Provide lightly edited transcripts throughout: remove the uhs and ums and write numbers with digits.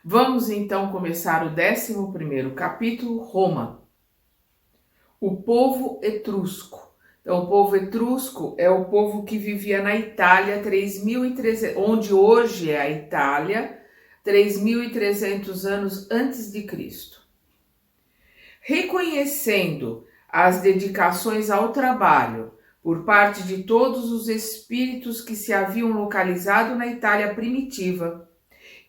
Vamos então começar o 11º capítulo, Roma. O povo etrusco. Então, o povo etrusco é o povo que vivia na Itália 3.300, onde hoje é a Itália, 3.300 anos antes de Cristo. Reconhecendo as dedicações ao trabalho por parte de todos os espíritos que se haviam localizado na Itália primitiva,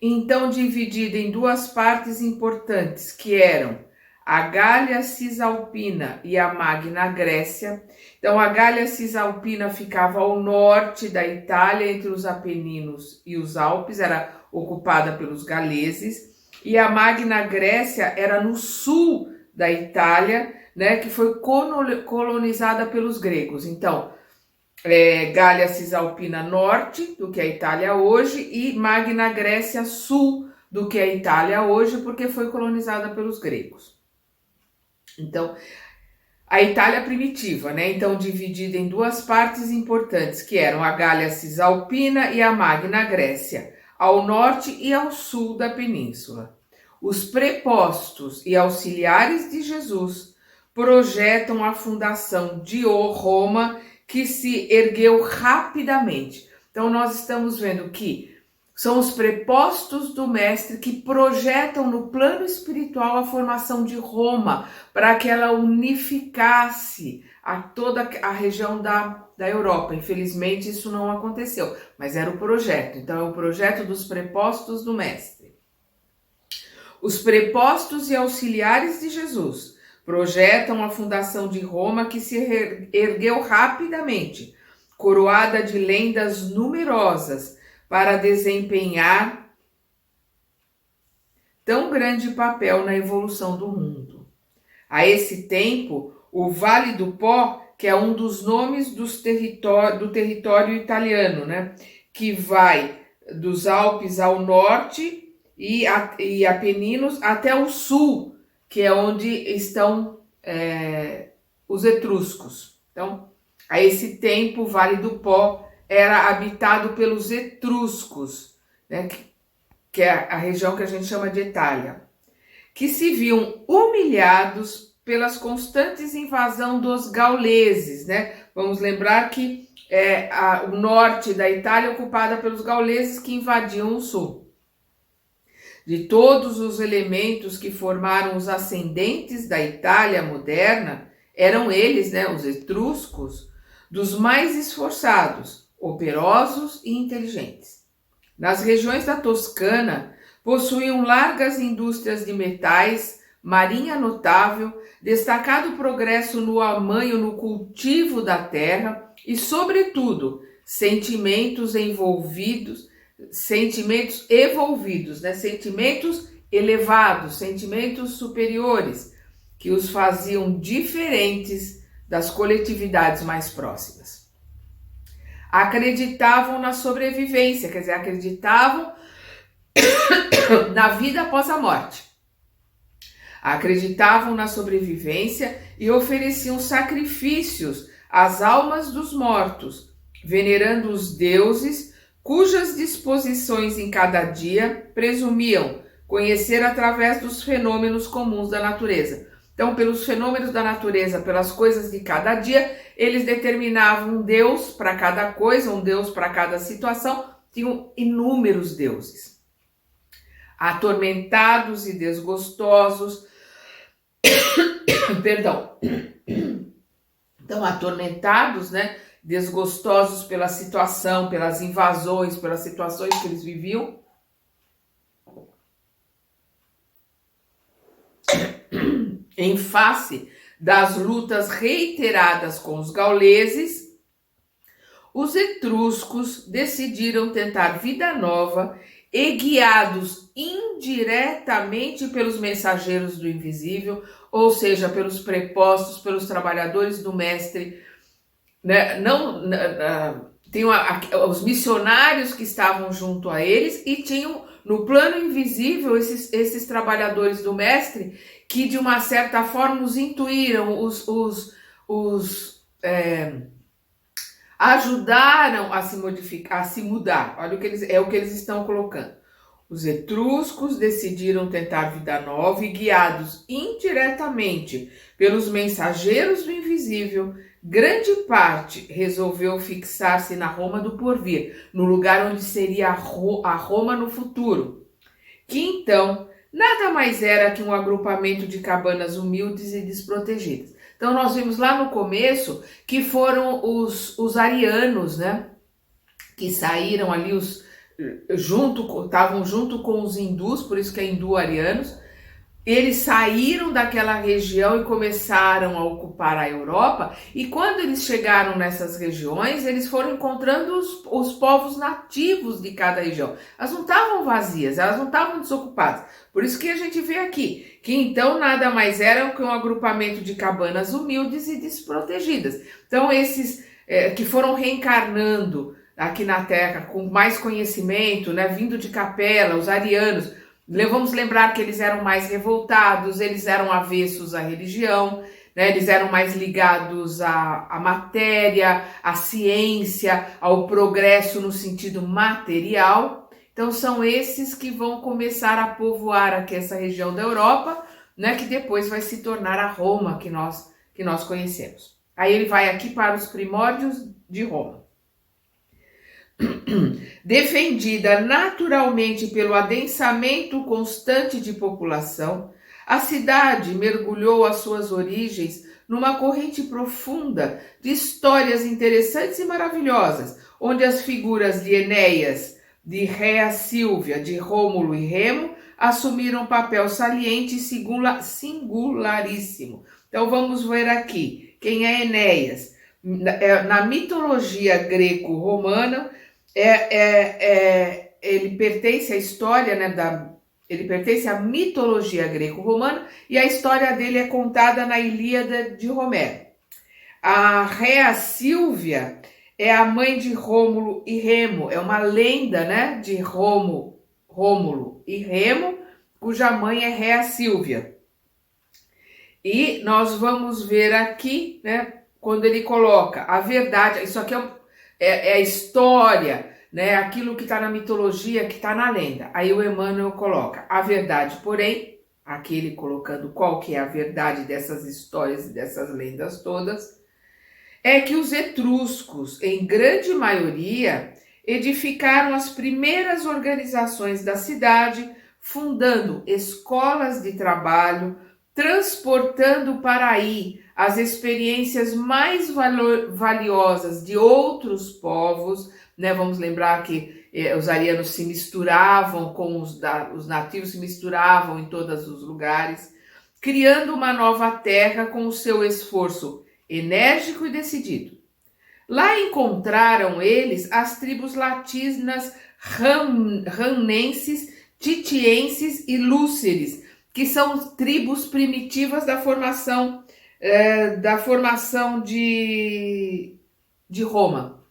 então dividida em duas partes importantes, que eram a Gália Cisalpina e a Magna Grécia. Então, a Gália Cisalpina ficava ao norte da Itália, entre os Apeninos e os Alpes, era ocupada pelos galeses, e a Magna Grécia era no sul da Itália, né, que foi colonizada pelos gregos. Então, Gália Cisalpina norte, do que é a Itália hoje, e Magna Grécia sul, do que é a Itália hoje, porque foi colonizada pelos gregos. Então, a Itália primitiva, né? Então, dividida em duas partes importantes, que eram a Gália Cisalpina e a Magna Grécia, ao norte e ao sul da península. Os prepostos e auxiliares de Jesus projetam a fundação de Roma, que se ergueu rapidamente. Então, nós estamos vendo que são os prepostos do mestre que projetam no plano espiritual a formação de Roma, para que ela unificasse a toda a região da Europa. Infelizmente, isso não aconteceu, mas era o projeto. Então, é o projeto dos prepostos do mestre. Os prepostos e auxiliares de Jesus projetam a fundação de Roma, que se ergueu rapidamente, coroada de lendas numerosas, para desempenhar tão grande papel na evolução do mundo. A esse tempo, o Vale do Pó, que é um dos nomes do território italiano, né, que vai dos Alpes ao norte e Apeninos até o sul, que é onde estão os etruscos. Então, a esse tempo, o Vale do Pó era habitado pelos etruscos, né, que é a região que a gente chama de Itália, que se viam humilhados pelas constantes invasões dos gauleses, né? Vamos lembrar que o norte da Itália é ocupada pelos gauleses que invadiam o sul. De todos os elementos que formaram os ascendentes da Itália moderna, eram eles, né, os etruscos, dos mais esforçados, operosos e inteligentes. Nas regiões da Toscana, possuíam largas indústrias de metais, marinha notável, destacado progresso no amanho no cultivo da terra e, sobretudo, sentimentos evolvidos, né? Sentimentos elevados, sentimentos superiores, que os faziam diferentes das coletividades mais próximas. Acreditavam na sobrevivência, quer dizer, acreditavam na vida após a morte. Acreditavam na sobrevivência e ofereciam sacrifícios às almas dos mortos, venerando os deuses cujas disposições em cada dia presumiam conhecer através dos fenômenos comuns da natureza. Então, pelos fenômenos da natureza, pelas coisas de cada dia, eles determinavam um Deus para cada coisa, um Deus para cada situação, tinham inúmeros deuses. Atormentados e desgostosos, perdão, então atormentados, né, desgostosos pela situação, pelas invasões, pelas situações que eles viviam, em face das lutas reiteradas com os gauleses, os etruscos decidiram tentar vida nova e, guiados indiretamente pelos mensageiros do invisível, ou seja, pelos prepostos, pelos trabalhadores do mestre, né? Tem os missionários que estavam junto a eles e tinham no plano invisível esses trabalhadores do mestre que de uma certa forma os intuíram, ajudaram a se modificar, a se mudar. Olha o que eles estão colocando. Os etruscos decidiram tentar vida nova e, guiados indiretamente pelos mensageiros do invisível, grande parte resolveu fixar-se na Roma do porvir, no lugar onde seria a Roma no futuro, que então nada mais era que um agrupamento de cabanas humildes e desprotegidas. Então nós vimos lá no começo que foram os arianos, né, que saíram ali, estavam junto com os hindus, por isso que é hindu-arianos. Eles saíram daquela região e começaram a ocupar a Europa, e quando eles chegaram nessas regiões, eles foram encontrando os povos nativos de cada região. Elas não estavam vazias, elas não estavam desocupadas. Por isso que a gente vê aqui, que então nada mais era que um agrupamento de cabanas humildes e desprotegidas. Então esses que foram reencarnando aqui na Terra com mais conhecimento, né, vindo de Capela, os arianos. Vamos lembrar que eles eram mais revoltados, eles eram avessos à religião, né? Eles eram mais ligados à matéria, à ciência, ao progresso no sentido material. Então são esses que vão começar a povoar aqui essa região da Europa, né? Que depois vai se tornar a Roma que nós conhecemos. Aí ele vai aqui para os primórdios de Roma. Defendida naturalmente pelo adensamento constante de população, a cidade mergulhou as suas origens numa corrente profunda de histórias interessantes e maravilhosas, onde as figuras de Enéas, de Rhea Sílvia, de Rômulo e Remo assumiram um papel saliente e singularíssimo. Então vamos ver aqui quem é Enéas. Na mitologia greco-romana, ele pertence à história, né, ele pertence à mitologia greco-romana, e a história dele é contada na Ilíada de Homero. A Rhea Sílvia é a mãe de Rômulo e Remo, é uma lenda, né, de Rômulo e Remo, cuja mãe é Rhea Sílvia. E nós vamos ver aqui, né, quando ele coloca a verdade, isso aqui é a história, né? Aquilo que está na mitologia, que está na lenda. Aí o Emmanuel coloca a verdade, porém, aqui ele colocando qual que é a verdade dessas histórias e dessas lendas todas, é que os etruscos, em grande maioria, edificaram as primeiras organizações da cidade, fundando escolas de trabalho, transportando para aí as experiências mais valiosas de outros povos, né? Vamos lembrar que os arianos se misturavam com os nativos, se misturavam em todos os lugares, criando uma nova terra com o seu esforço enérgico e decidido. Lá encontraram eles as tribos latinas ranenses, titienses e lúceres, que são tribos primitivas da formação de Roma,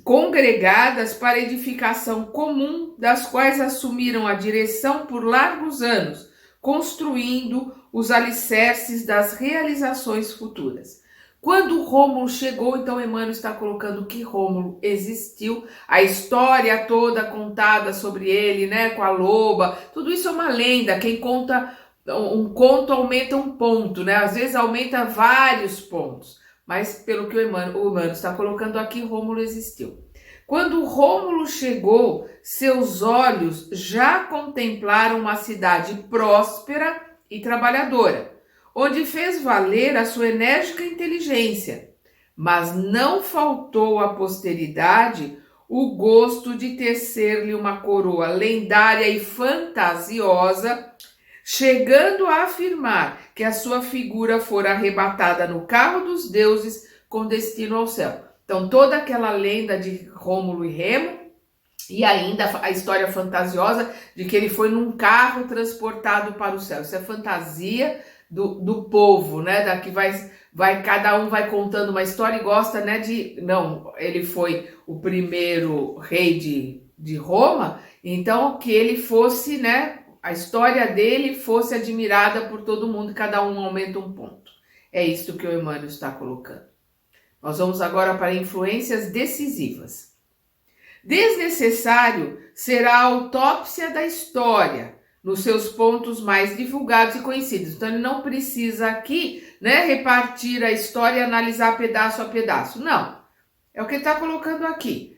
congregadas para edificação comum, das quais assumiram a direção por largos anos, construindo os alicerces das realizações futuras. Quando Rômulo chegou, então Emmanuel está colocando que Rômulo existiu, a história toda contada sobre ele, né, com a loba, tudo isso é uma lenda. Quem conta um conto aumenta um ponto, né? Às vezes aumenta vários pontos, mas pelo que o Emmanuel está colocando aqui, Rômulo existiu. Quando Rômulo chegou, seus olhos já contemplaram uma cidade próspera e trabalhadora, onde fez valer a sua enérgica inteligência, mas não faltou à posteridade o gosto de tecer-lhe uma coroa lendária e fantasiosa, chegando a afirmar que a sua figura fora arrebatada no carro dos deuses com destino ao céu. Então toda aquela lenda de Rômulo e Remo, e ainda a história fantasiosa de que ele foi num carro transportado para o céu. Isso é fantasia do povo, né? Daqui cada um vai contando uma história e gosta, né? Não, ele foi o primeiro rei de Roma, então que ele fosse, né? A história dele fosse admirada por todo mundo, cada um aumenta um ponto. É isso que o Emmanuel está colocando. Nós vamos agora para influências decisivas. Desnecessário será a autópsia da história, nos seus pontos mais divulgados e conhecidos. Então, ele não precisa aqui, né, repartir a história e analisar pedaço a pedaço. Não, é o que ele está colocando aqui.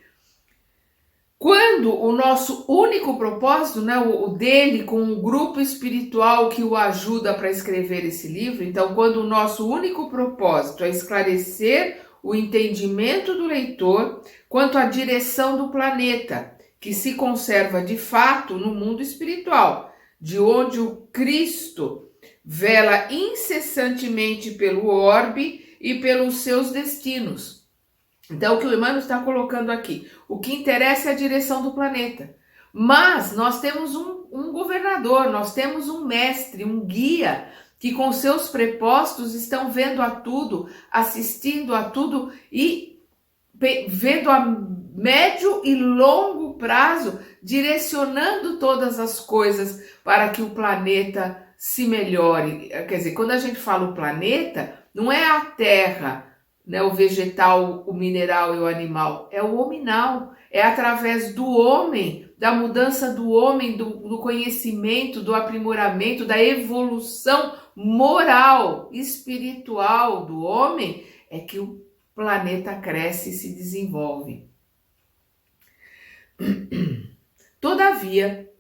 Quando o nosso único propósito, né, o dele com um grupo espiritual que o ajuda para escrever esse livro, então quando o nosso único propósito é esclarecer o entendimento do leitor quanto à direção do planeta, que se conserva de fato no mundo espiritual, de onde o Cristo vela incessantemente pelo orbe e pelos seus destinos. Então, o que o Emmanuel está colocando aqui, o que interessa é a direção do planeta. Mas nós temos um governador, nós temos um mestre, um guia, que com seus prepostos estão vendo a tudo, assistindo a tudo e vendo a médio e longo prazo, direcionando todas as coisas para que o planeta se melhore. Quer dizer, quando a gente fala o planeta, não é a Terra, né, o vegetal, o mineral e o animal, é o hominal, é através do homem, da mudança do homem, do conhecimento, do aprimoramento, da evolução moral, espiritual do homem, é que o planeta cresce e se desenvolve. Todavia,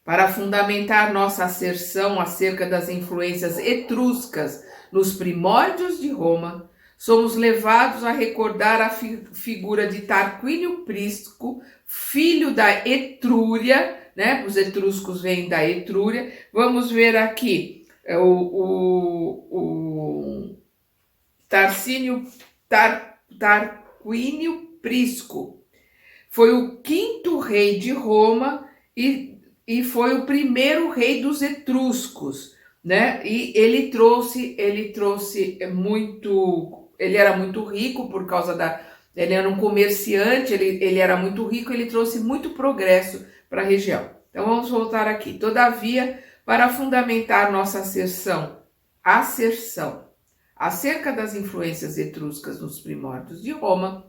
para fundamentar nossa asserção acerca das influências etruscas nos primórdios de Roma, somos levados a recordar a figura de Tarquínio Prisco, filho da Etrúria, né? Os etruscos vêm da Etrúria. Vamos ver aqui o Tarquínio Prisco. Foi o quinto rei de Roma e foi o primeiro rei dos etruscos, né? E ele trouxe muito. Ele era muito rico por causa ele era um comerciante, ele era muito rico, ele trouxe muito progresso para a região. Então vamos voltar aqui. Todavia, para fundamentar nossa asserção acerca das influências etruscas nos primórdios de Roma,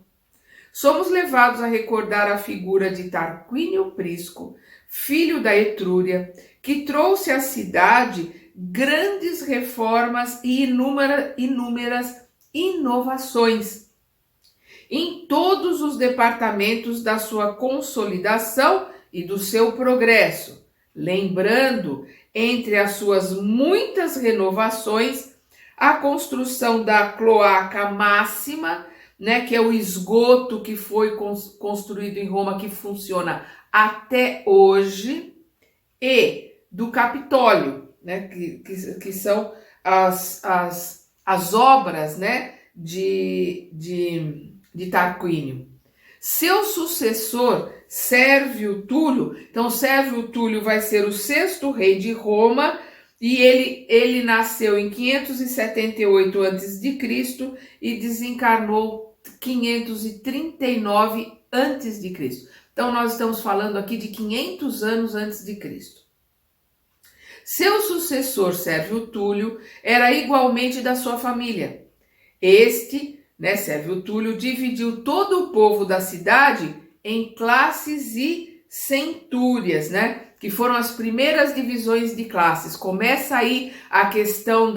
somos levados a recordar a figura de Tarquínio Prisco, filho da Etrúria, que trouxe à cidade grandes reformas e inúmeras inovações em todos os departamentos da sua consolidação e do seu progresso, lembrando, entre as suas muitas renovações, a construção da cloaca máxima, né, que é o esgoto que foi construído em Roma, que funciona até hoje, e do Capitólio, né, que são as obras, né, de Tarquínio. Seu sucessor, Sérvio Túlio, então Sérvio Túlio vai ser o sexto rei de Roma, e ele nasceu em 578 a.C. e desencarnou 539 a.C. Então nós estamos falando aqui de 500 anos antes de Cristo. Seu sucessor, Sérvio Túlio, era igualmente da sua família. Este, né, Sérvio Túlio, dividiu todo o povo da cidade em classes e centúrias, né, que foram as primeiras divisões de classes. Começa aí a questão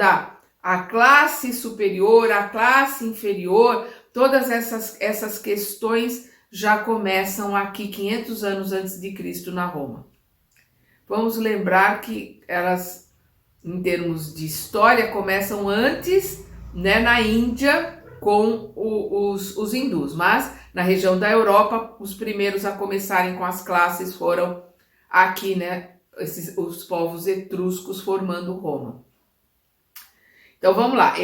a classe superior, a classe inferior, todas essas questões já começam aqui 500 anos antes de Cristo na Roma. Vamos lembrar que elas, em termos de história, começam antes, né, na Índia com os hindus, mas na região da Europa, os primeiros a começarem com as classes foram aqui, né, os povos etruscos formando Roma. Então vamos lá,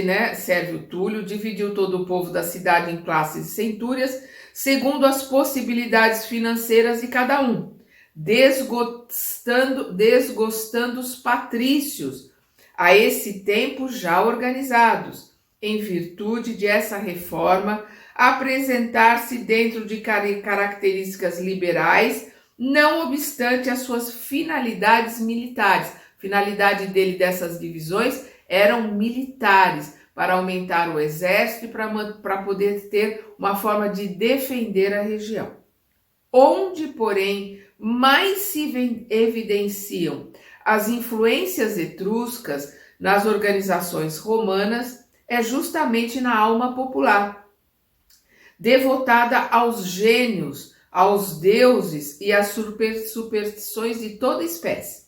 né, Sérvio Túlio dividiu todo o povo da cidade em classes e centúrias, segundo as possibilidades financeiras de cada um, desgostando os patrícios, a esse tempo já organizados, em virtude de essa reforma, apresentar-se dentro de características liberais, não obstante as suas finalidades militares. Finalidade dessas divisões eram militares, para aumentar o exército e para poder ter uma forma de defender a região. Onde, porém, mais se evidenciam as influências etruscas nas organizações romanas é justamente na alma popular, devotada aos gênios, aos deuses e às superstições de toda espécie,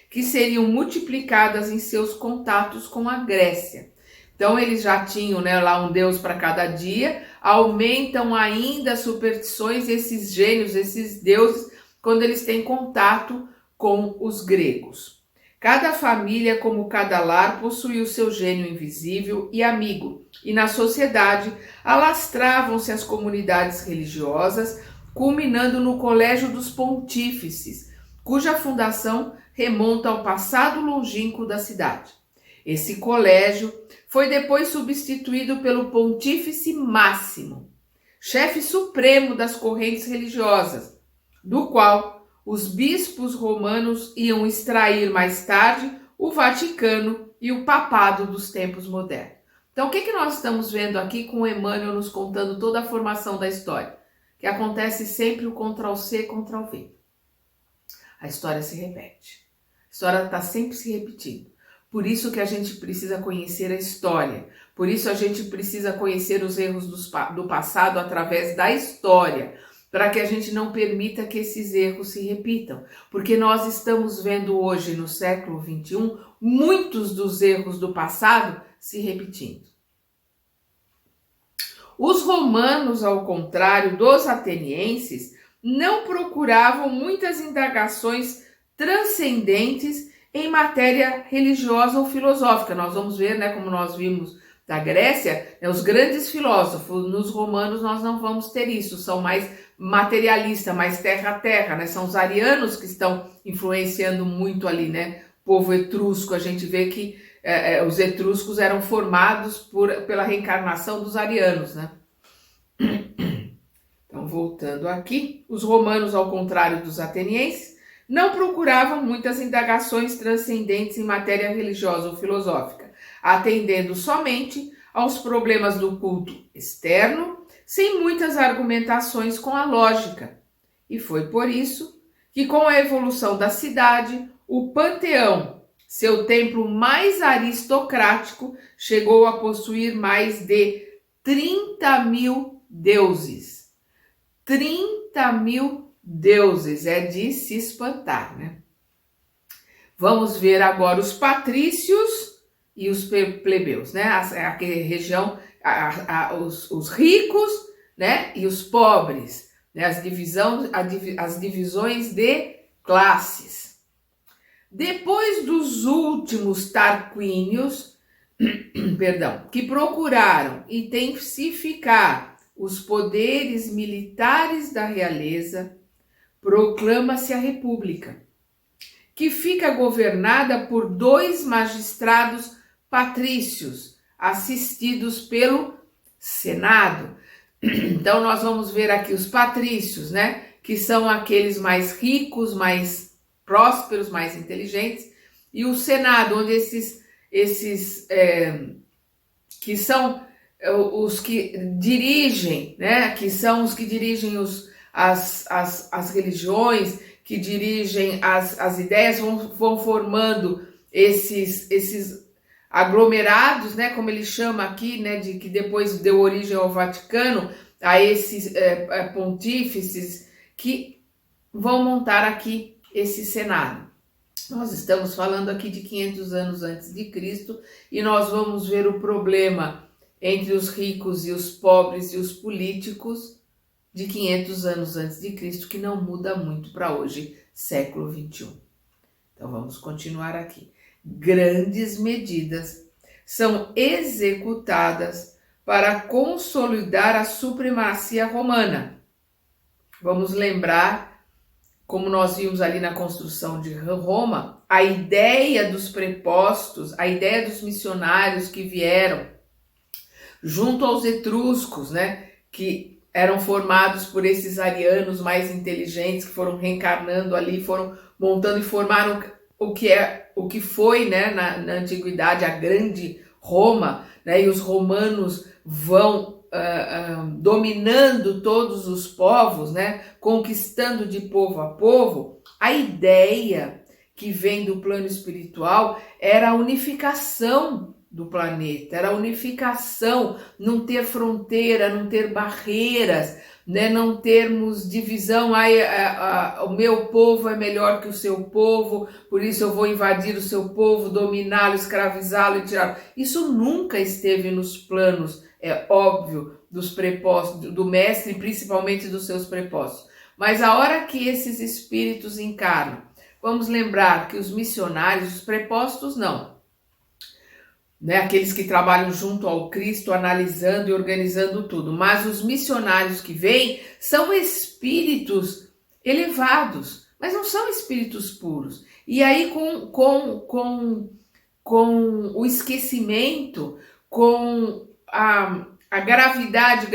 que seriam multiplicadas em seus contatos com a Grécia. Então eles já tinham, né, lá um deus para cada dia, aumentam ainda as superstições, esses gênios, esses deuses, quando eles têm contato com os gregos. Cada família, como cada lar, possuía o seu gênio invisível e amigo, e na sociedade alastravam-se as comunidades religiosas, culminando no Colégio dos Pontífices, cuja fundação remonta ao passado longínquo da cidade. Esse colégio foi depois substituído pelo Pontífice Máximo, chefe supremo das correntes religiosas, do qual os bispos romanos iam extrair mais tarde o Vaticano e o papado dos tempos modernos. Então, o que nós estamos vendo aqui com Emmanuel nos contando toda a formação da história? Que acontece sempre o Ctrl+C, Ctrl+V. A história se repete. A história está sempre se repetindo. Por isso que a gente precisa conhecer a história. Por isso a gente precisa conhecer os erros do passado através da história, para que a gente não permita que esses erros se repitam. Porque nós estamos vendo hoje, no século XXI, muitos dos erros do passado se repetindo. Os romanos, ao contrário dos atenienses, não procuravam muitas indagações transcendentes em matéria religiosa ou filosófica. Nós vamos ver, né, como nós vimos da Grécia, né, os grandes filósofos. Nos romanos nós não vamos ter isso, são mais materialistas, mais terra a terra, né? São os arianos que estão influenciando muito ali, né? O povo etrusco, a gente vê que os etruscos eram formados pela reencarnação dos arianos, né? Então, voltando aqui, os romanos, ao contrário dos atenienses, não procuravam muitas indagações transcendentes em matéria religiosa ou filosófica, atendendo somente aos problemas do culto externo, sem muitas argumentações com a lógica. E foi por isso que, com a evolução da cidade, o panteão, seu templo mais aristocrático, chegou a possuir mais de 30.000 deuses. 30.000 deuses, é de se espantar, né? Vamos ver agora os patrícios e os plebeus, né? Aquela região, os ricos, né? E os pobres, né? As divisões de classes. Depois dos últimos Tarquínios, que procuraram intensificar os poderes militares da realeza, proclama-se a República, que fica governada por 2 magistrados patrícios, assistidos pelo Senado. Então nós vamos ver aqui os patrícios, né? Que são aqueles mais ricos, mais prósperos, mais inteligentes, e o Senado, onde esses que são os que dirigem, né? Que são os que dirigem as religiões, que dirigem as ideias, vão formando esses aglomerados, né? Como ele chama aqui, né? De que depois deu origem ao Vaticano, a esses pontífices que vão montar aqui esse Senado. Nós estamos falando aqui de 500 anos antes de Cristo e nós vamos ver o problema entre os ricos e os pobres e os políticos de 500 anos antes de Cristo, que não muda muito para hoje, século XXI. Então vamos continuar aqui. Grandes medidas são executadas para consolidar a supremacia romana. Vamos lembrar, como nós vimos ali na construção de Roma, a ideia dos prepostos, a ideia dos missionários que vieram junto aos etruscos, né, que eram formados por esses arianos mais inteligentes, que foram reencarnando ali, foram montando e formaram o que foi, né, na antiguidade a grande Roma, né, e os romanos vão dominando todos os povos, né, conquistando de povo a povo, a ideia que vem do plano espiritual era a unificação do planeta, era a unificação, não ter fronteira, não ter barreiras, né, não termos divisão, o meu povo é melhor que o seu povo, por isso eu vou invadir o seu povo, dominá-lo, escravizá-lo e tirá-lo. Isso nunca esteve nos planos, é óbvio, dos prepósitos, do mestre, principalmente dos seus prepósitos. Mas a hora que esses espíritos encarnam, vamos lembrar que os missionários, os prepósitos não, né? Aqueles que trabalham junto ao Cristo, analisando e organizando tudo, mas os missionários que vêm são espíritos elevados, mas não são espíritos puros. E aí com o esquecimento, com a gravidade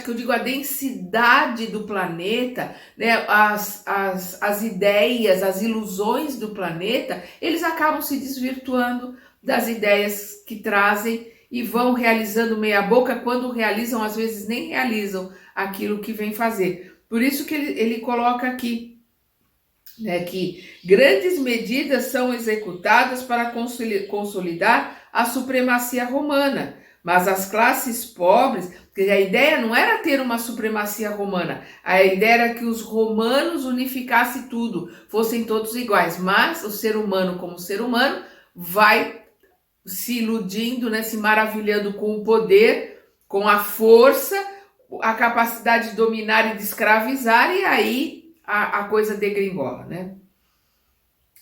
que eu digo, a densidade do planeta, né, as ideias, as ilusões do planeta, eles acabam se desvirtuando das ideias que trazem e vão realizando meia boca, quando realizam, às vezes nem realizam aquilo que vem fazer. Por isso que ele coloca aqui, né, que grandes medidas são executadas para consolidar a supremacia romana. Mas as classes pobres, porque a ideia não era ter uma supremacia romana, a ideia era que os romanos unificassem tudo, fossem todos iguais, mas o ser humano como ser humano vai se iludindo, né, se maravilhando com o poder, com a força, a capacidade de dominar e de escravizar, e aí a coisa degringola, né?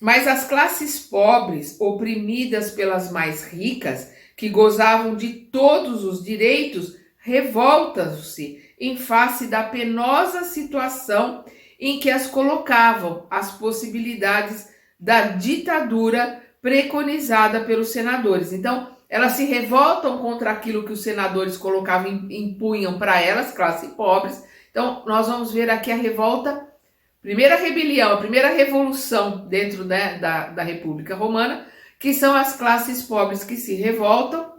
Mas as classes pobres, oprimidas pelas mais ricas, que gozavam de todos os direitos, revoltam-se em face da penosa situação em que as colocavam as possibilidades da ditadura preconizada pelos senadores. Então, elas se revoltam contra aquilo que os senadores colocavam, impunham para elas, classes pobres. Então, nós vamos ver aqui a revolta, primeira rebelião, a primeira revolução dentro, né, da República Romana, que são as classes pobres que se revoltam,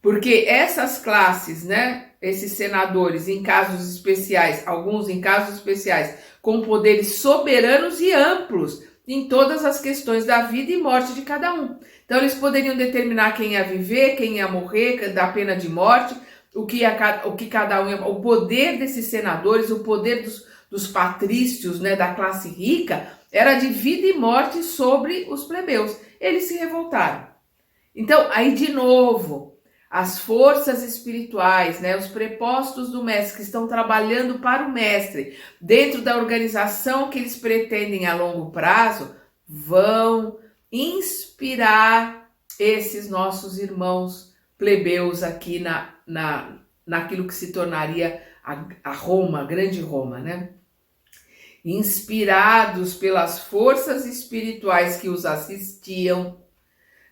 porque essas classes, né, esses senadores, em casos especiais, alguns em casos especiais, com poderes soberanos e amplos em todas as questões da vida e morte de cada um. Então, eles poderiam determinar quem ia viver, quem ia morrer, da pena de morte, o que cada um ia... O poder desses senadores, o poder dos patrícios, né, da classe rica, era de vida e morte sobre os plebeus. Eles se revoltaram. Então, aí de novo, as forças espirituais, né, os prepostos do mestre que estão trabalhando para o mestre, dentro da organização que eles pretendem a longo prazo, vão inspirar esses nossos irmãos plebeus aqui naquilo que se tornaria a Roma, a grande Roma, né? Inspirados pelas forças espirituais que os assistiam,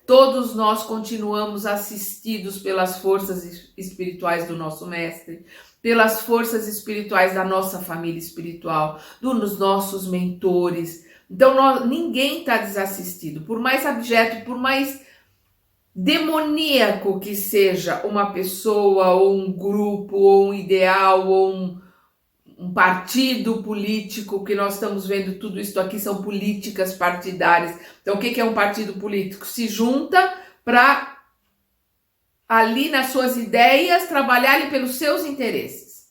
todos nós continuamos assistidos pelas forças espirituais do nosso mestre, pelas forças espirituais da nossa família espiritual, dos nossos mentores. Então, ninguém está desassistido. Por mais abjeto, por mais demoníaco que seja uma pessoa, ou um grupo, ou um ideal, ou um partido político, que nós estamos vendo tudo isso aqui são políticas partidárias. Então, o que é um partido político? Se junta para, ali nas suas ideias, trabalharem pelos seus interesses.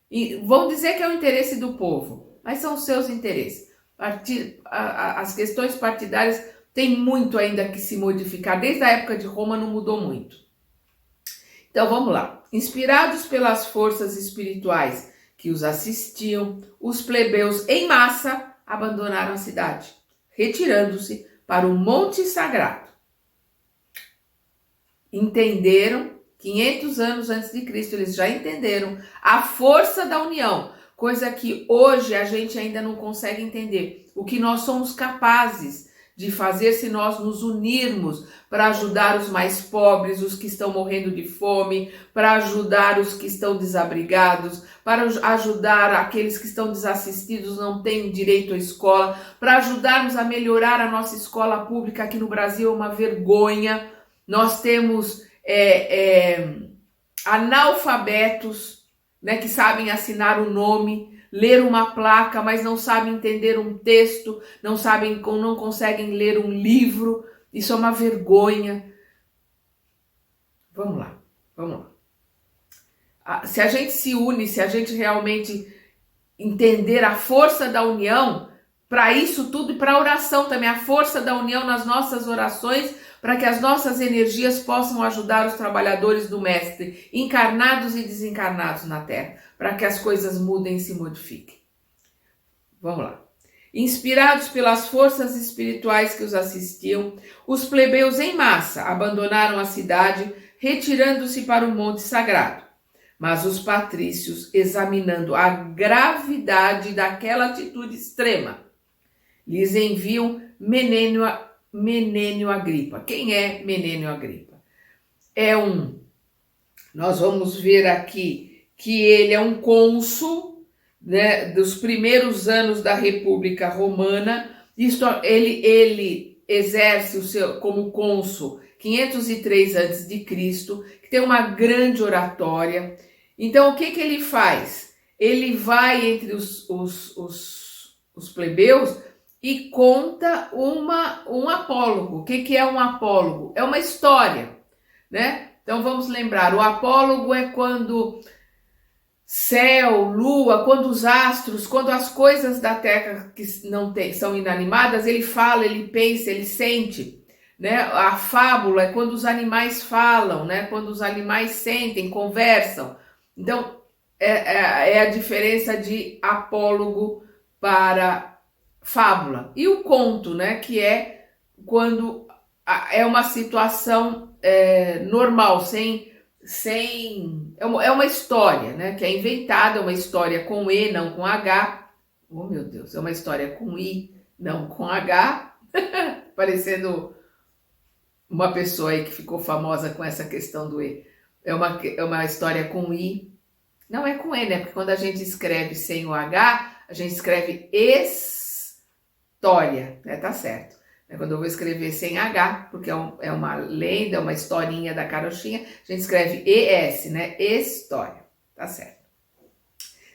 E vão dizer que é o interesse do povo, mas são os seus interesses. As questões partidárias têm muito ainda que se modificar. Desde a época de Roma não mudou muito. Então, vamos lá. Inspirados pelas forças espirituais que os assistiam, os plebeus em massa abandonaram a cidade, retirando-se para o Monte Sagrado. Entenderam, 500 anos antes de Cristo, eles já entenderam a força da união, coisa que hoje a gente ainda não consegue entender. O que nós somos capazes de fazer se nós nos unirmos para ajudar os mais pobres, os que estão morrendo de fome, para ajudar os que estão desabrigados, para ajudar aqueles que estão desassistidos, não têm direito à escola, para ajudarmos a melhorar a nossa escola pública aqui no Brasil, é uma vergonha. Nós temos analfabetos, né, que sabem assinar o nome, ler uma placa, mas não sabem entender um texto, não conseguem ler um livro. Isso é uma vergonha. Vamos lá. Se a gente se une, se a gente realmente entender a força da união, para isso tudo e para a oração também, a força da união nas nossas orações, para que as nossas energias possam ajudar os trabalhadores do Mestre, encarnados e desencarnados na Terra, para que as coisas mudem e se modifiquem. Vamos lá. Inspirados pelas forças espirituais que os assistiam, os plebeus em massa abandonaram a cidade, retirando-se para o Monte Sagrado. Mas os patrícios, examinando a gravidade daquela atitude extrema, lhes enviam Menênio Agripa. Quem é Menênio Agripa? Nós vamos ver aqui que ele é um cônsul, né, dos primeiros anos da República Romana. Ele exerce como cônsul 503 a.C., que tem uma grande oratória. Então, o que ele faz? Ele vai entre os plebeus e conta um apólogo. O que é um apólogo? É uma história, né? Então, vamos lembrar, o apólogo é quando céu, lua, quando os astros, quando as coisas da Terra que são inanimadas, ele fala, ele pensa, ele sente, né? A fábula é quando os animais falam, né? Quando os animais sentem, conversam. Então, é a diferença de apólogo para fábula. E o conto, né? Que é quando é uma situação normal, é uma história, né? Que é inventada, é uma história com E, não com H. Oh, meu Deus, é uma história com I, não com H. Parecendo uma pessoa aí que ficou famosa com essa questão do E. É uma história com I. Não é com E, né? Porque quando a gente escreve sem o H, a gente escreve história, né? Tá certo. Quando eu vou escrever sem H, porque é uma lenda, é uma historinha da carochinha, a gente escreve ES, né? História. Tá certo.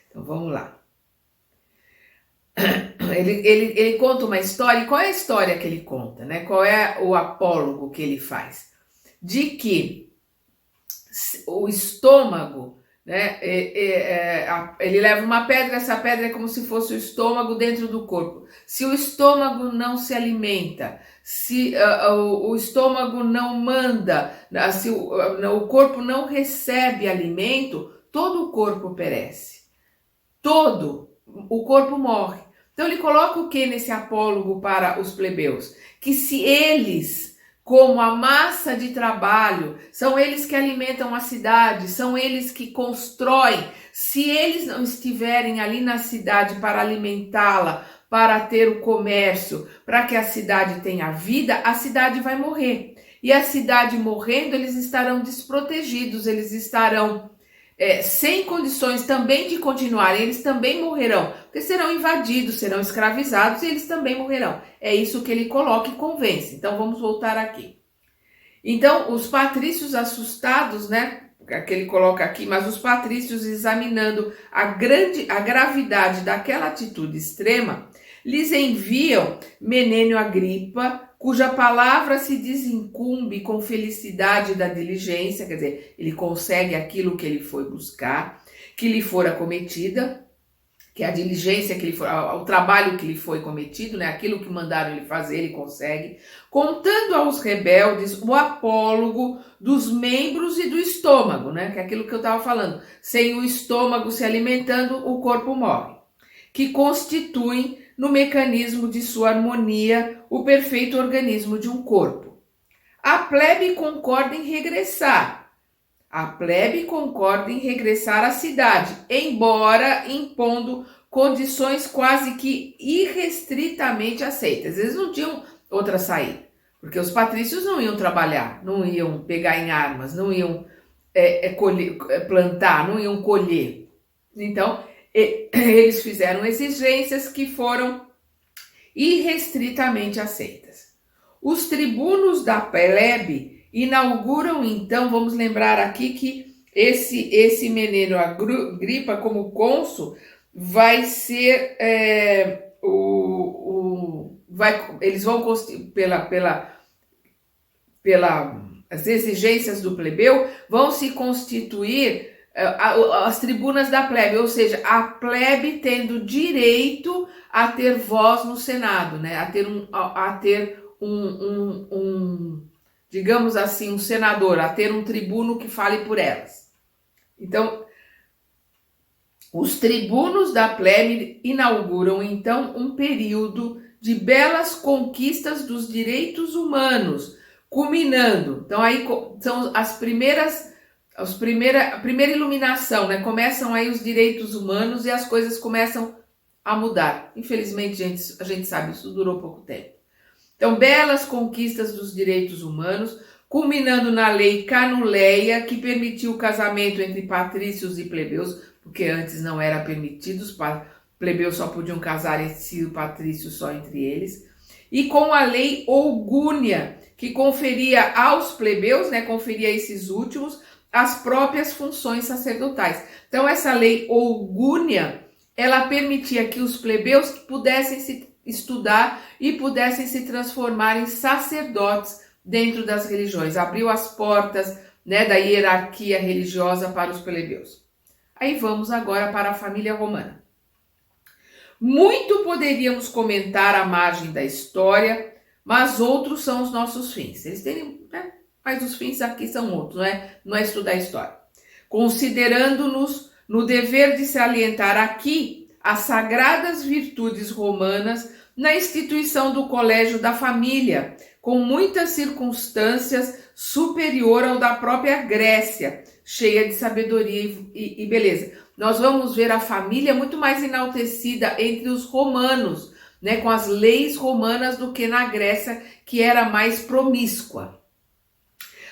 Então vamos lá. Ele conta uma história. E qual é a história que ele conta, né? Qual é o apólogo que ele faz? De que o estômago, né? Ele leva uma pedra, essa pedra é como se fosse o estômago dentro do corpo. Se o estômago não se alimenta, se o estômago não manda, se o corpo não recebe alimento, todo o corpo perece. Todo o corpo morre. Então ele coloca o que nesse apólogo para os plebeus? Que se eles, como a massa de trabalho, são eles que alimentam a cidade, são eles que constroem, se eles não estiverem ali na cidade para alimentá-la, para ter o comércio, para que a cidade tenha vida, a cidade vai morrer. E a cidade morrendo, eles estarão desprotegidos, eles estarão sem condições também de continuar, eles também morrerão, porque serão invadidos, serão escravizados e eles também morrerão. É isso que ele coloca e convence. Então vamos voltar aqui. Então os patrícios assustados, né, que ele coloca aqui, mas os patrícios examinando a gravidade daquela atitude extrema, lhes enviam Menênio Agripa, cuja palavra se desincumbe com felicidade da diligência, quer dizer, ele consegue aquilo que ele foi buscar, que lhe fora cometida, que a diligência que ele foi, o trabalho que lhe foi cometido, né, aquilo que mandaram ele fazer, ele consegue, contando aos rebeldes o apólogo dos membros e do estômago, né, que é aquilo que eu estava falando, sem o estômago se alimentando, o corpo morre, que constituem no mecanismo de sua harmonia o perfeito organismo de um corpo. A plebe concorda em regressar. A plebe concorda em regressar à cidade, embora impondo condições quase que irrestritamente aceitas. Eles não tinham outra saída, porque os patrícios não iam trabalhar, não iam pegar em armas, não iam plantar, não iam colher. Então, eles fizeram exigências que foram irrestritamente aceitas. Os tribunos da plebe inauguram então, vamos lembrar aqui que esse Meneno Agripa, como cônsul, vai ser eles vão pelas exigências do plebeu, vão se constituir as tribunas da plebe, ou seja, a plebe tendo direito a ter voz no Senado, né? A ter digamos assim, um senador, a ter um tribuno que fale por elas. Então, os tribunos da plebe inauguram então um período de belas conquistas dos direitos humanos, culminando. Então aí são a primeira iluminação, né? Começam aí os direitos humanos e as coisas começam a mudar. Infelizmente, a gente sabe, isso durou pouco tempo. Então, belas conquistas dos direitos humanos, culminando na lei Canuleia, que permitiu o casamento entre patrícios e plebeus, porque antes não era permitido, os plebeus só podiam casar entre si e o patrício só entre eles. E com a lei Ogúnia, que conferia aos plebeus, né, conferia a esses últimos, as próprias funções sacerdotais. Então, essa lei Ogúnia, ela permitia que os plebeus pudessem se estudar e pudessem se transformar em sacerdotes dentro das religiões. Abriu as portas, né, da hierarquia religiosa para os plebeus. Aí vamos agora para a família romana. Muito poderíamos comentar à margem da história, mas outros são os nossos fins. Eles têm, né, mas os fins aqui são outros, não é estudar a história. Considerando-nos no dever de salientar aqui as sagradas virtudes romanas na instituição do Colégio da Família, com muitas circunstâncias superior ao da própria Grécia, cheia de sabedoria e beleza. Nós vamos ver a família muito mais enaltecida entre os romanos, né, com as leis romanas do que na Grécia, que era mais promíscua.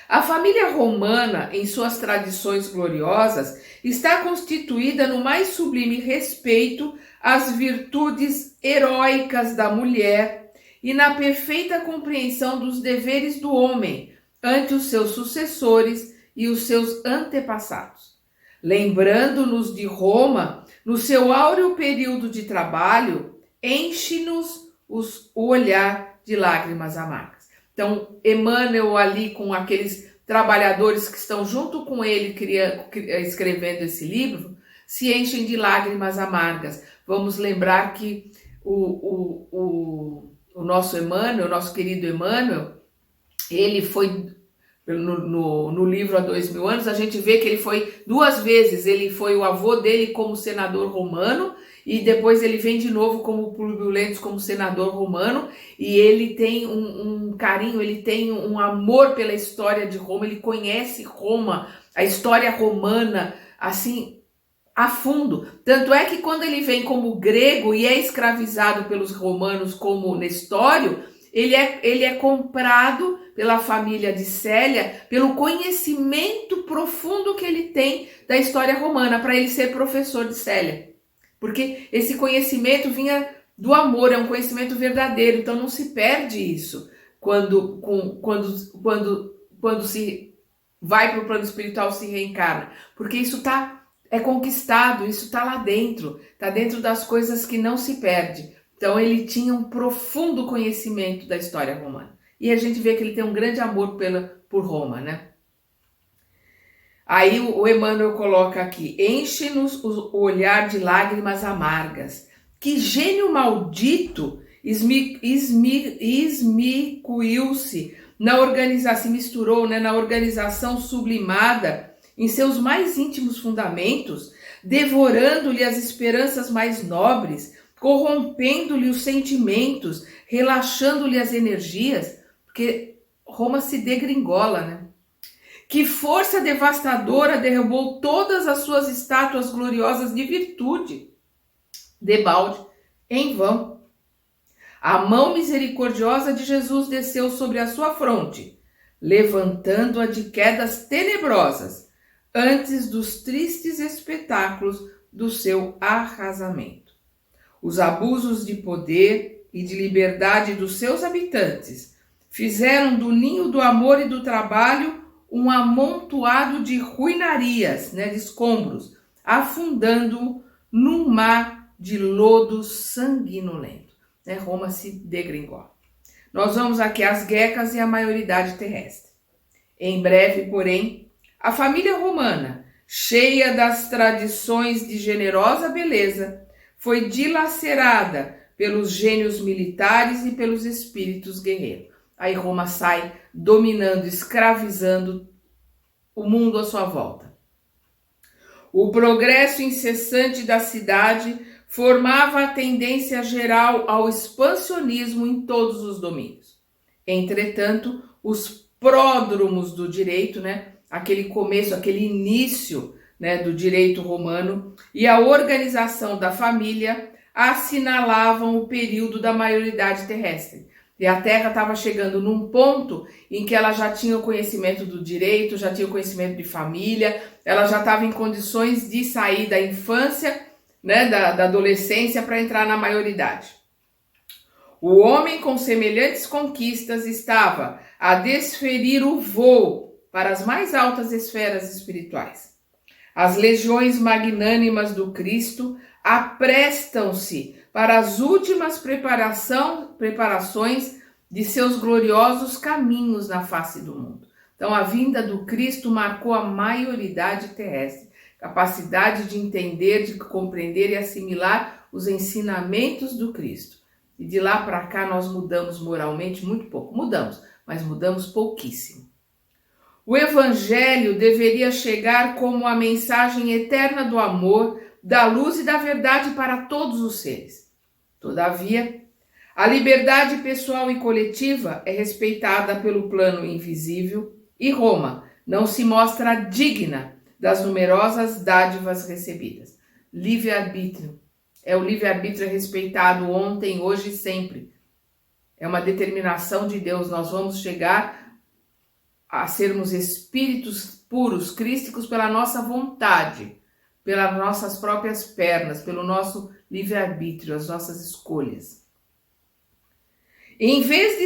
A família romana, em suas tradições gloriosas, está constituída no mais sublime respeito às virtudes heróicas da mulher e na perfeita compreensão dos deveres do homem ante os seus sucessores e os seus antepassados. Lembrando-nos de Roma, no seu áureo período de trabalho, enche-nos o olhar de lágrimas amargas. Então, Emmanuel ali com aqueles trabalhadores que estão junto com ele escrevendo esse livro, se enchem de lágrimas amargas. Vamos lembrar que o nosso Emmanuel, o nosso querido Emmanuel, ele foi, no livro Há 2000 anos, a gente vê que ele foi 2 vezes, ele foi o avô dele como senador romano, e depois ele vem de novo como Públio Lentulus como senador romano, e ele tem um carinho, ele tem um amor pela história de Roma, ele conhece Roma, a história romana, assim, a fundo. Tanto é que quando ele vem como grego e é escravizado pelos romanos como Nestório, ele é comprado pela família de Célia pelo conhecimento profundo que ele tem da história romana, para ele ser professor de Célia. Porque esse conhecimento vinha do amor, é um conhecimento verdadeiro, então não se perde isso quando se vai para o plano espiritual, se reencarna, porque isso é conquistado, isso está lá dentro, está dentro das coisas que não se perde. Então ele tinha um profundo conhecimento da história romana. E a gente vê que ele tem um grande amor por Roma, né? Aí o Emmanuel coloca aqui, enche-nos o olhar de lágrimas amargas. Que gênio maldito esmicuiu-se na organização, se misturou, né, na organização sublimada em seus mais íntimos fundamentos, devorando-lhe as esperanças mais nobres, corrompendo-lhe os sentimentos, relaxando-lhe as energias, porque Roma se degringola, né? Que força devastadora derrubou todas as suas estátuas gloriosas de virtude. Debalde, em vão. A mão misericordiosa de Jesus desceu sobre a sua fronte, levantando-a de quedas tenebrosas, antes dos tristes espetáculos do seu arrasamento. Os abusos de poder e de liberdade dos seus habitantes fizeram do ninho do amor e do trabalho um amontoado de ruinarias, né, de escombros, afundando-o num mar de lodo sanguinolento. Né? Roma se degringola. Nós vamos aqui às guerras e à maioridade terrestre. Em breve, porém, a família romana, cheia das tradições de generosa beleza, foi dilacerada pelos gênios militares e pelos espíritos guerreiros. Aí Roma sai dominando, escravizando o mundo à sua volta. O progresso incessante da cidade formava a tendência geral ao expansionismo em todos os domínios. Entretanto, os pródromos do direito, né, aquele começo, aquele início, né, do direito romano e a organização da família assinalavam o período da maioridade terrestre. E a Terra estava chegando num ponto em que ela já tinha o conhecimento do direito, já tinha o conhecimento de família, ela já estava em condições de sair da infância, né, da adolescência para entrar na maioridade. O homem com semelhantes conquistas estava a desferir o voo para as mais altas esferas espirituais. As legiões magnânimas do Cristo aprestam-se para as últimas preparações de seus gloriosos caminhos na face do mundo. Então, a vinda do Cristo marcou a maioridade terrestre, capacidade de entender, de compreender e assimilar os ensinamentos do Cristo. E de lá para cá nós mudamos moralmente muito pouco. Mudamos, mas mudamos pouquíssimo. O Evangelho deveria chegar como a mensagem eterna do amor, da luz e da verdade para todos os seres. Todavia, a liberdade pessoal e coletiva é respeitada pelo plano invisível e Roma não se mostra digna das numerosas dádivas recebidas. Livre-arbítrio. O livre-arbítrio é respeitado ontem, hoje e sempre. É uma determinação de Deus. Nós vamos chegar a sermos espíritos puros, crísticos pela nossa vontade, pelas nossas próprias pernas, pelo nosso livre-arbítrio, as nossas escolhas. Em vez de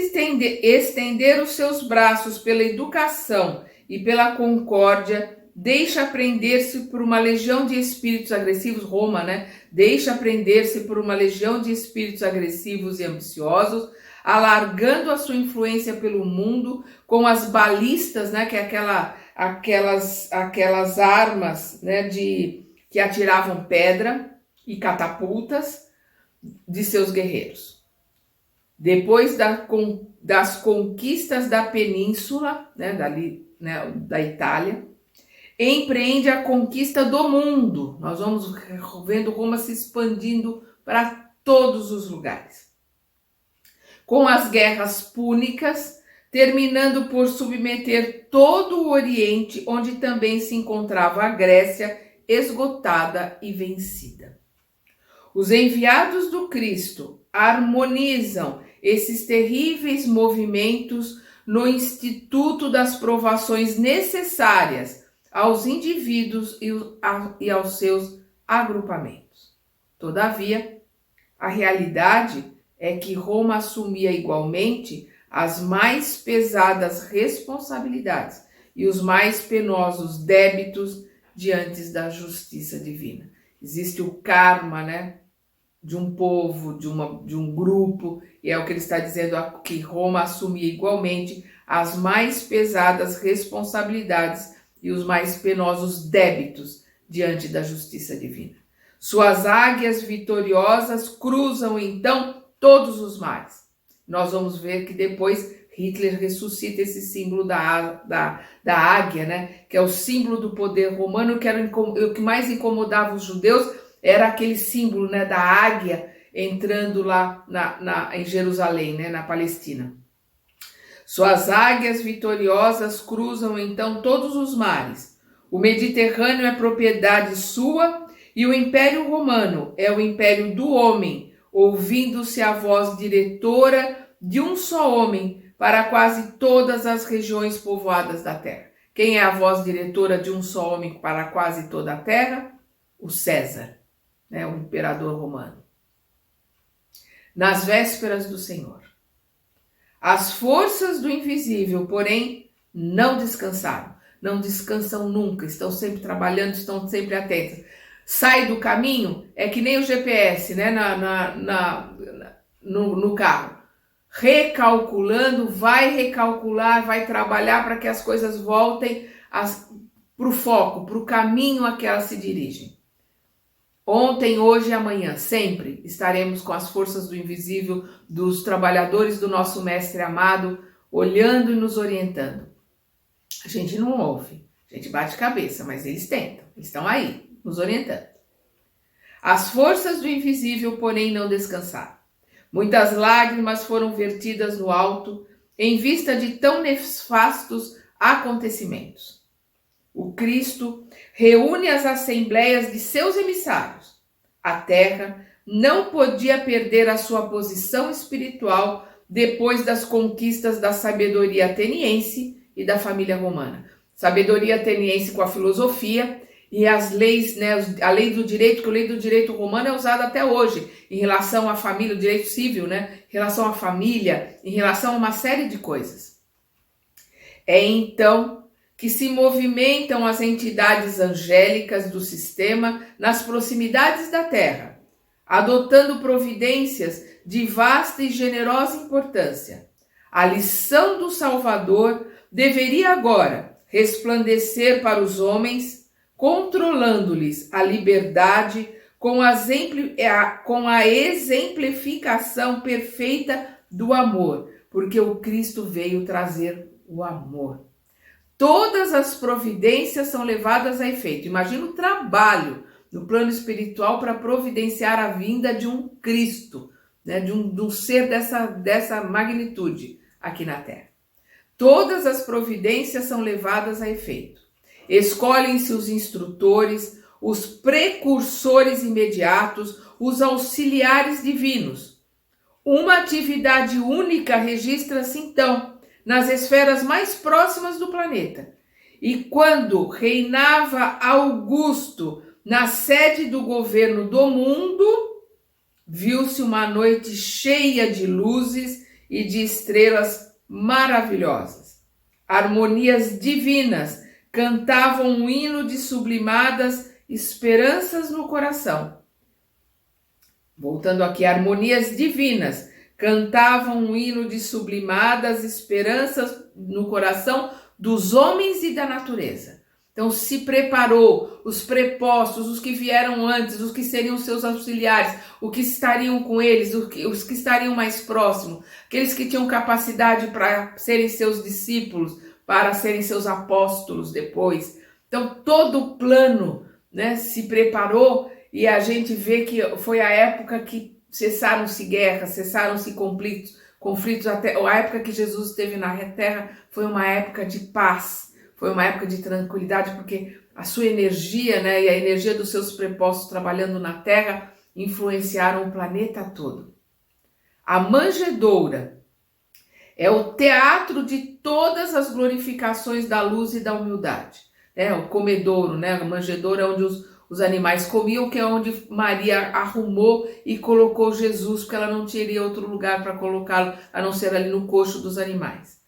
estender os seus braços pela educação e pela concórdia, deixa prender-se por uma legião de espíritos agressivos, Roma, né? Deixa prender-se por uma legião de espíritos agressivos e ambiciosos, alargando a sua influência pelo mundo com as balistas, né? Que é aquelas armas, né? Que atiravam pedra e catapultas de seus guerreiros. Depois das conquistas da península, né? Da Itália, empreende a conquista do mundo. Nós vamos vendo Roma se expandindo para todos os lugares. Com as guerras púnicas, terminando por submeter todo o Oriente, onde também se encontrava a Grécia, esgotada e vencida. Os enviados do Cristo harmonizam esses terríveis movimentos no Instituto das Provações necessárias aos indivíduos e aos seus agrupamentos. Todavia, a realidade é que Roma assumia igualmente as mais pesadas responsabilidades e os mais penosos débitos diante da justiça divina. Existe o karma, né, de um povo, de um grupo, e é o que ele está dizendo aqui, Roma assumia igualmente as mais pesadas responsabilidades e os mais penosos débitos diante da justiça divina. Suas águias vitoriosas cruzam então todos os mares. Nós vamos ver que depois Hitler ressuscita esse símbolo da águia, né? Que é o símbolo do poder romano, que era o que mais incomodava os judeus, era aquele símbolo, né, da águia entrando lá em Jerusalém, né, na Palestina. Suas águias vitoriosas cruzam então todos os mares. O Mediterrâneo é propriedade sua e o Império Romano é o império do homem, ouvindo-se a voz diretora de um só homem para quase todas as regiões povoadas da terra. Quem é a voz diretora de um só homem para quase toda a terra? O César, né, o imperador romano. Nas vésperas do Senhor. As forças do invisível, porém, não descansaram. Não descansam nunca, estão sempre trabalhando, estão sempre atentas. Sai do caminho, é que nem o GPS, né, no carro. Recalculando, vai recalcular, vai trabalhar para que as coisas voltem para o foco, para o caminho a que elas se dirigem. Ontem, hoje e amanhã, sempre estaremos com as forças do invisível, dos trabalhadores do nosso Mestre amado, olhando e nos orientando. A gente não ouve, a gente bate cabeça, mas eles tentam, eles estão aí, nos orientando. As forças do invisível, porém, não descansaram. Muitas lágrimas foram vertidas no alto, em vista de tão nefastos acontecimentos. O Cristo reúne as assembleias de seus emissários. A terra não podia perder a sua posição espiritual depois das conquistas da sabedoria ateniense e da família romana. Sabedoria ateniense com a filosofia e as leis, né, a lei do direito, que a lei do direito romano é usada até hoje, em relação à família, o direito civil, né, em relação à família, em relação a uma série de coisas. É então que se movimentam as entidades angélicas do sistema nas proximidades da Terra, adotando providências de vasta e generosa importância. A lição do Salvador deveria agora resplandecer para os homens, controlando-lhes a liberdade com a exemplificação perfeita do amor, porque o Cristo veio trazer o amor. Todas as providências são levadas a efeito. Imagina o trabalho no plano espiritual para providenciar a vinda de um Cristo, né, de um ser dessa magnitude aqui na Terra. Todas as providências são levadas a efeito. Escolhem-se os instrutores, os precursores imediatos, os auxiliares divinos. Uma atividade única registra-se então nas esferas mais próximas do planeta. E quando reinava Augusto na sede do governo do mundo, viu-se uma noite cheia de luzes e de estrelas maravilhosas. Harmonias divinas cantavam um hino de sublimadas esperanças no coração. Voltando aqui, harmonias divinas cantavam um hino de sublimadas esperanças no coração dos homens e da natureza. Então se preparou os prepostos, os que vieram antes, os que seriam seus auxiliares, os que estariam com eles, os que estariam mais próximos, aqueles que tinham capacidade para serem seus discípulos, para serem seus apóstolos depois. Então todo o plano, né, se preparou, e a gente vê que foi a época que cessaram-se guerras, cessaram-se conflitos, até a época que Jesus esteve na Terra foi uma época de paz, foi uma época de tranquilidade, porque a sua energia, né, e a energia dos seus prepostos trabalhando na Terra influenciaram o planeta todo. A manjedoura é o teatro de todas as glorificações da luz e da humildade. O comedouro, né, a manjedoura é onde os animais comiam, que é onde Maria arrumou e colocou Jesus, porque ela não teria outro lugar para colocá-lo, a não ser ali no coxo dos animais.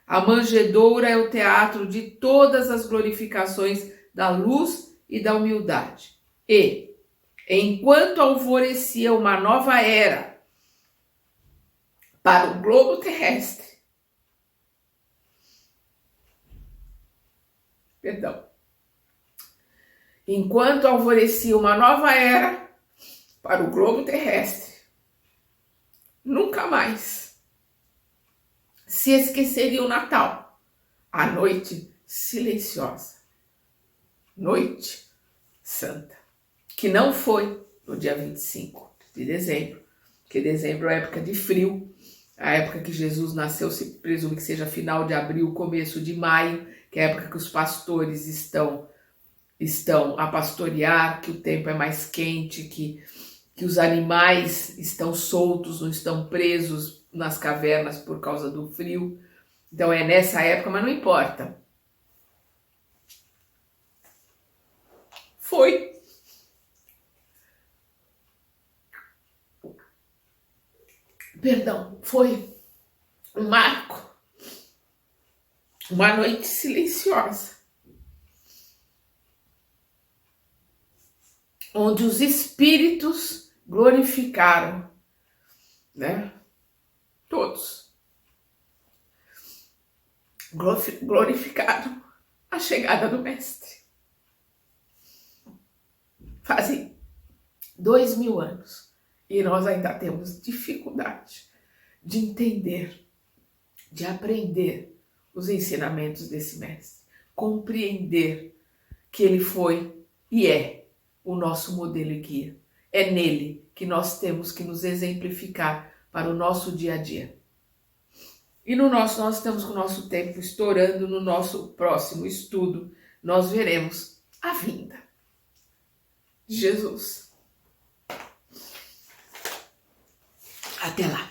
A manjedoura é o teatro de todas as glorificações da luz e da humildade. E, enquanto alvorecia uma nova era para o globo terrestre, enquanto alvorecia uma nova era para o globo terrestre, nunca mais se esqueceria o Natal, a noite silenciosa, noite santa, que não foi no dia 25 de dezembro, porque dezembro é época de frio, a época que Jesus nasceu se presume que seja final de abril, começo de maio, que é a época que os pastores estão a pastorear, que o tempo é mais quente, que os animais estão soltos, não estão presos nas cavernas por causa do frio. Então é nessa época, mas não importa. Foi. um marco, uma noite silenciosa, onde os espíritos glorificaram, né? Todos glorificaram a chegada do Mestre. Fazem 2000 anos e nós ainda temos dificuldade de entender, de aprender os ensinamentos desse Mestre, compreender que ele foi e é o nosso modelo e guia. É nele que nós temos que nos exemplificar para o nosso dia a dia. E nós estamos com o nosso tempo estourando. No nosso próximo estudo, nós veremos a vinda de Jesus. Até lá!